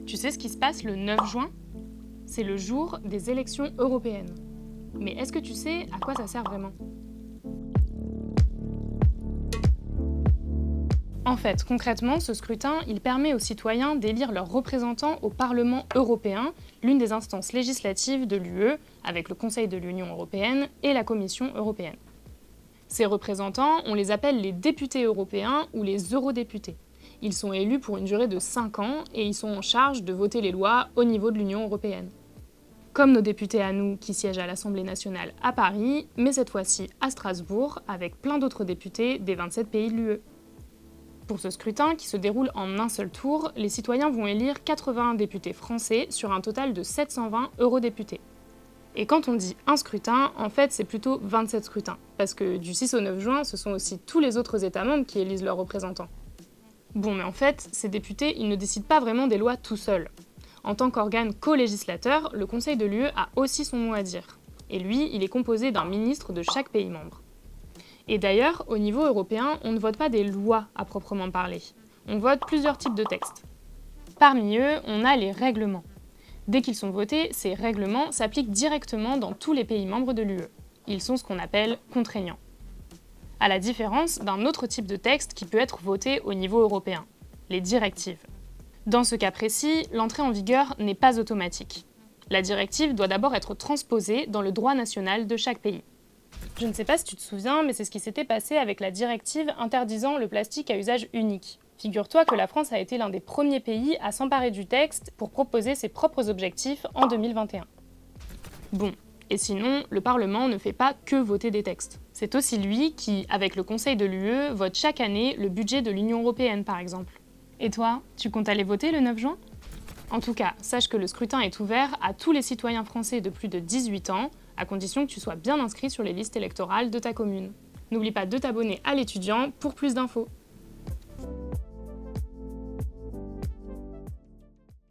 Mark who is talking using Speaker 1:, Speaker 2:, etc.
Speaker 1: Tu sais ce qui se passe le 9 juin? C'est le jour des élections européennes. Mais est-ce que tu sais à quoi ça sert vraiment? En fait, concrètement, ce scrutin, il permet aux citoyens d'élire leurs représentants au Parlement européen, l'une des instances législatives de l'UE, avec le Conseil de l'Union européenne et la Commission européenne. Ces représentants, on les appelle les députés européens ou les eurodéputés. Ils sont élus pour une durée de 5 ans et ils sont en charge de voter les lois au niveau de l'Union européenne. Comme nos députés à nous qui siègent à l'Assemblée nationale à Paris, mais cette fois-ci à Strasbourg, avec plein d'autres députés des 27 pays de l'UE. Pour ce scrutin, qui se déroule en un seul tour, les citoyens vont élire 81 députés français sur un total de 720 eurodéputés. Et quand on dit un scrutin, en fait c'est plutôt 27 scrutins, parce que du 6 au 9 juin, ce sont aussi tous les autres États membres qui élisent leurs représentants. Bon, mais en fait, ces députés, ils ne décident pas vraiment des lois tout seuls. En tant qu'organe co-législateur, le Conseil de l'UE a aussi son mot à dire. Et lui, il est composé d'un ministre de chaque pays membre. Et d'ailleurs, au niveau européen, on ne vote pas des lois à proprement parler. On vote plusieurs types de textes. Parmi eux, on a les règlements. Dès qu'ils sont votés, ces règlements s'appliquent directement dans tous les pays membres de l'UE. Ils sont ce qu'on appelle contraignants. À la différence d'un autre type de texte qui peut être voté au niveau européen, les directives. Dans ce cas précis, l'entrée en vigueur n'est pas automatique. La directive doit d'abord être transposée dans le droit national de chaque pays. Je ne sais pas si tu te souviens, mais c'est ce qui s'était passé avec la directive interdisant le plastique à usage unique. Figure-toi que la France a été l'un des premiers pays à s'emparer du texte pour proposer ses propres objectifs en 2021. Bon, et sinon, le Parlement ne fait pas que voter des textes. C'est aussi lui qui, avec le Conseil de l'UE, vote chaque année le budget de l'Union européenne par exemple. Et toi, tu comptes aller voter le 9 juin? En tout cas, sache que le scrutin est ouvert à tous les citoyens français de plus de 18 ans, à condition que tu sois bien inscrit sur les listes électorales de ta commune. N'oublie pas de t'abonner à l'étudiant pour plus d'infos.